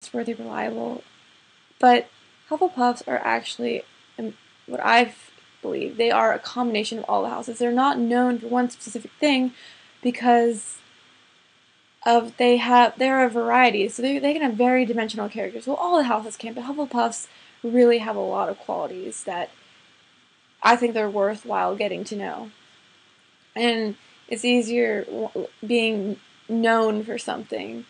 trustworthy, reliable. But Hufflepuffs are actually, what I believe, they are a combination of all the houses. They're not known for one specific thing because of they're a variety, so they can have very dimensional characters. Well, all the houses can, but Hufflepuffs really have a lot of qualities that I think they're worthwhile getting to know. And it's easier being known for something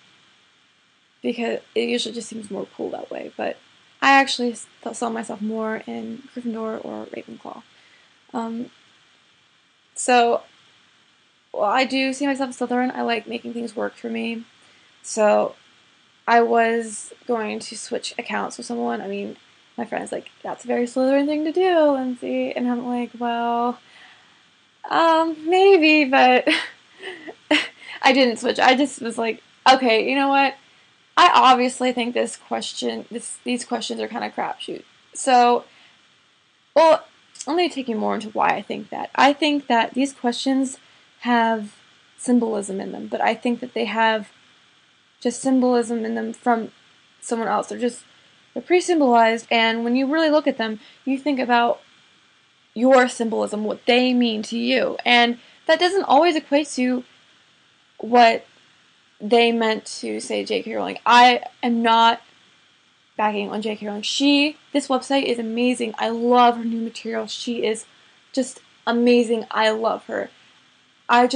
because it usually just seems more cool that way. But I actually saw myself more in Gryffindor or Ravenclaw. Um, so, well, I do see myself in Slytherin. I like making things work for me. So, I was going to switch accounts with someone. I mean, my friend's like, that's a very Slytherin thing to do, Lindsay. And I'm like, well, maybe, but I didn't switch. I just was like, okay, you know what? I obviously think these questions are kind of crapshoot. So, well, let me take you more into why I think that. I think that these questions have symbolism in them, but I think that they have just symbolism in them from someone else. They're pre-symbolized, and when you really look at them, you think about your symbolism, what they mean to you, and that doesn't always equate to what they meant to say J.K. Rowling. I am not backing on J.K. Rowling. This website is amazing. I love her new material. She is just amazing. I love her. I'm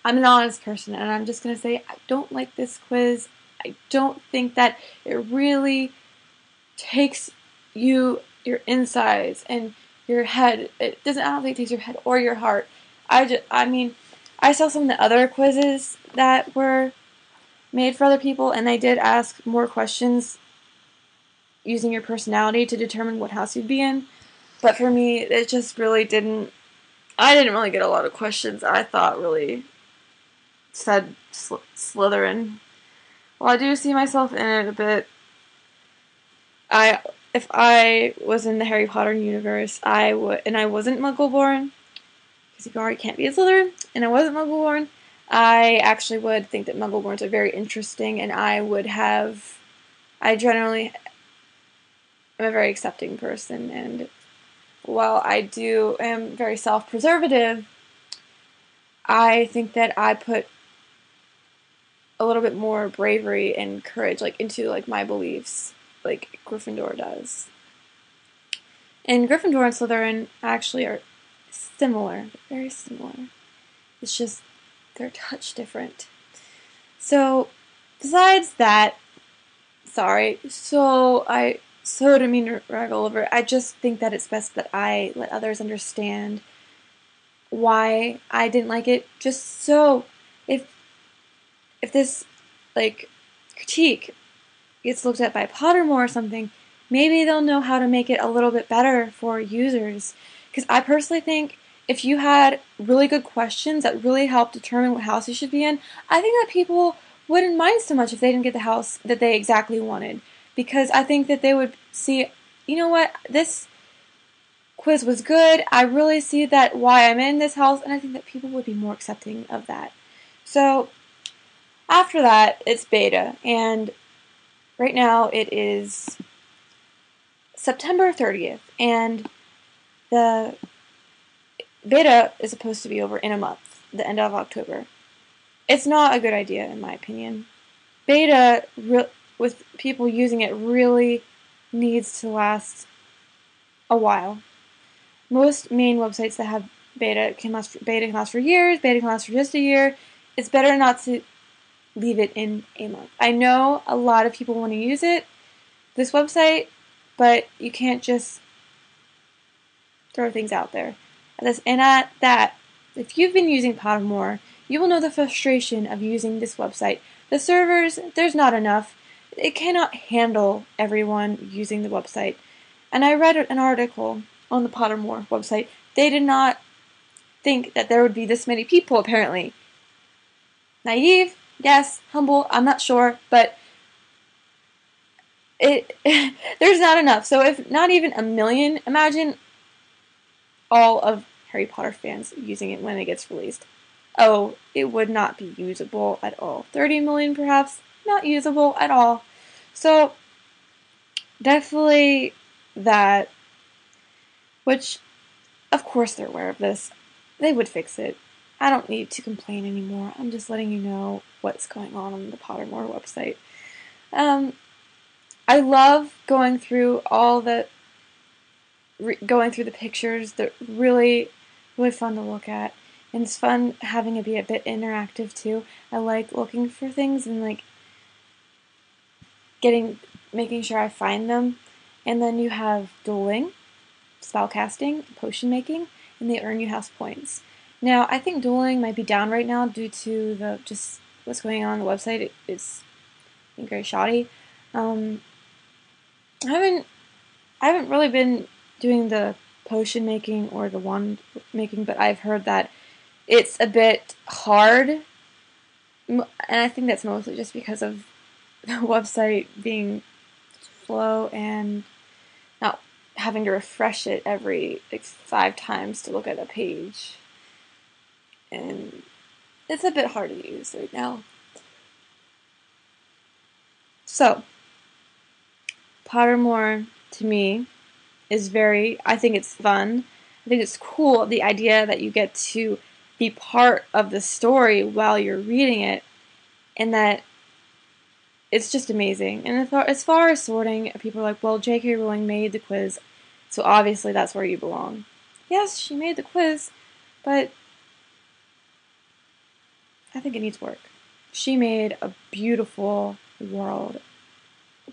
an honest person, and I'm just going to say I don't like this quiz. I don't think that it really takes your insides and your head. I don't think it takes your head or your heart. I mean, I saw some of the other quizzes that were made for other people, and they did ask more questions using your personality to determine what house you'd be in. But for me, it just really didn't. I didn't really get a lot of questions I thought really said Slytherin. Well, I do see myself in it a bit. If I was in the Harry Potter universe, I would, and I wasn't Muggle-born, because you already can't be a Slytherin, and I wasn't Muggle-born, I actually would think that Muggle-borns are very interesting, and I generally am a very accepting person, and while I am very self-preservative, I think that I put a little bit more bravery and courage, into, my beliefs, like Gryffindor does. And Gryffindor and Slytherin actually are similar, very similar. It's just, they're a touch different. So, besides that, sorry, I didn't mean to rag all over it. I just think that it's best that I let others understand why I didn't like it, just so if this, critique gets looked at by Pottermore or something, maybe they'll know how to make it a little bit better for users. Because I personally think if you had really good questions that really help determine what house you should be in, I think that people wouldn't mind so much if they didn't get the house that they exactly wanted. Because I think that they would see, you know what, this quiz was good, I really see that why I'm in this house, and I think that people would be more accepting of that. So, after that, it's beta, and right now it is September 30th, and the beta is supposed to be over in a month, the end of October. It's not a good idea, in my opinion. Beta, with people using it, really needs to last a while. Most main websites that have beta can last for years, beta can last for just a year. It's better not to leave it in a month. I know a lot of people want to use this website, but you can't just throw things out there. And at that, if you've been using Pottermore, you will know the frustration of using this website. The servers, there's not enough. It cannot handle everyone using the website. And I read an article on the Pottermore website. They did not think that there would be this many people, apparently. Naive, yes. Humble, I'm not sure, but there's not enough. So if not even 1 million, imagine all of Harry Potter fans using it when it gets released. It would not be usable at all. 30 million, perhaps, not usable at all. So, definitely that, which, of course they're aware of this. They would fix it. I don't need to complain anymore. I'm just letting you know what's going on the Pottermore website. I love going through going through the pictures. They're really, really fun to look at. And it's fun having it be a bit interactive too. I like looking for things and like making sure I find them. And then you have dueling, spellcasting, potion making, and they earn you house points. Now, I think dueling might be down right now due to just what's going on the website. It's very shoddy. I haven't really been doing the potion making or the wand making, but I've heard that it's a bit hard, and I think that's mostly just because of the website being slow and not having to refresh it every 5 times to look at a page. And it's a bit hard to use right now. So, Pottermore, to me, I think it's fun. I think it's cool, the idea that you get to be part of the story while you're reading it, and that it's just amazing. And as far as sorting, people are like, well, J.K. Rowling made the quiz, so obviously that's where you belong. Yes, she made the quiz, but I think it needs work. She made a beautiful world,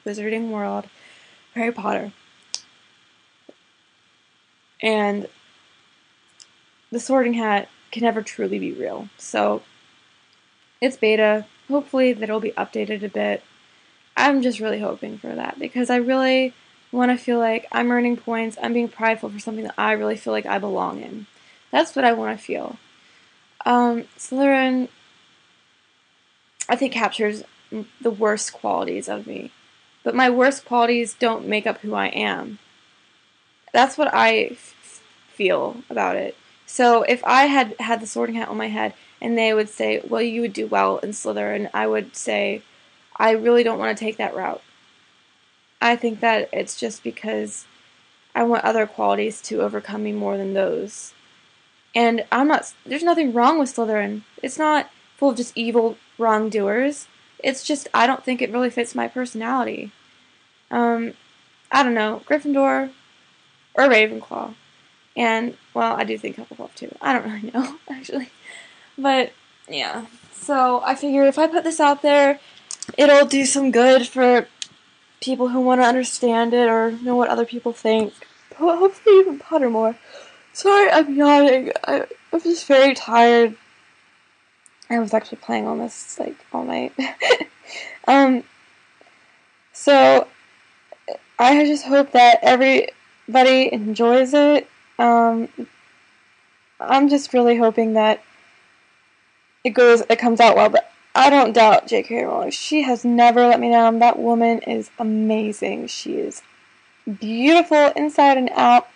wizarding world, Harry Potter. And the Sorting Hat can never truly be real. So, it's beta. Hopefully that'll be updated a bit. I'm just really hoping for that because I really want to feel like I'm earning points, I'm being prideful for something that I really feel like I belong in. That's what I want to feel. Slytherin, I think, captures the worst qualities of me. But my worst qualities don't make up who I am. That's what I feel about it. So if I had the Sorting Hat on my head and they would say, well, you would do well in Slytherin, I would say, I really don't want to take that route. I think that it's just because I want other qualities to overcome me more than those. And there's nothing wrong with Slytherin. It's not full of just evil wrongdoers. It's just, I don't think it really fits my personality. I don't know, Gryffindor or Ravenclaw. And, well, I do think Hufflepuff too. I don't really know, actually. But, yeah. So, I figure if I put this out there, it'll do some good for people who want to understand it or know what other people think. Hopefully even Pottermore. Sorry, I'm yawning. I'm just very tired. I was actually playing on this, like, all night. So, I just hope that everybody enjoys it. I'm just really hoping that it comes out well, but I don't doubt J.K. Rowling. She has never let me down. That woman is amazing. She is beautiful inside and out,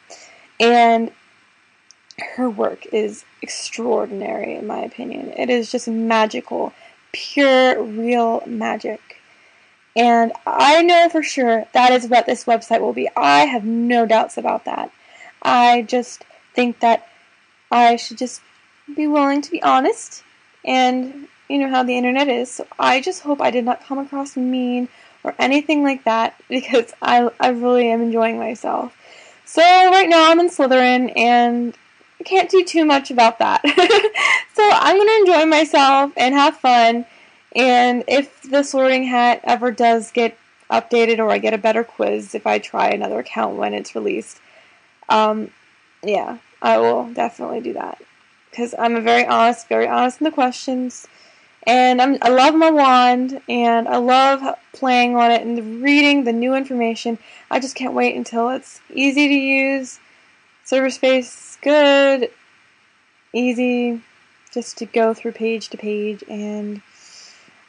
and her work is extraordinary, in my opinion. It is just magical, pure, real magic. And I know for sure that is what this website will be. I have no doubts about that. I just think that I should just be willing to be honest, and you know how the internet is, so I just hope I did not come across mean or anything like that, because I really am enjoying myself. So right now I'm in Slytherin, and I can't do too much about that. So I'm going to enjoy myself and have fun, and if the Sorting Hat ever does get updated or I get a better quiz if I try another account when it's released, yeah, I will definitely do that. Because I'm very honest in the questions, and I love my wand, and I love playing on it and reading the new information. I just can't wait until it's easy to use, server space good, easy, just to go through page to page, and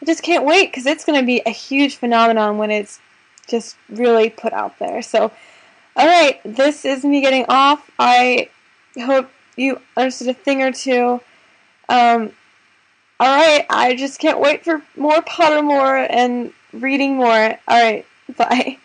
I just can't wait because it's going to be a huge phenomenon when it's just really put out there. So, alright, this is me getting off. I hope you understood a thing or two. Alright, I just can't wait for more Pottermore and reading more. Alright, bye.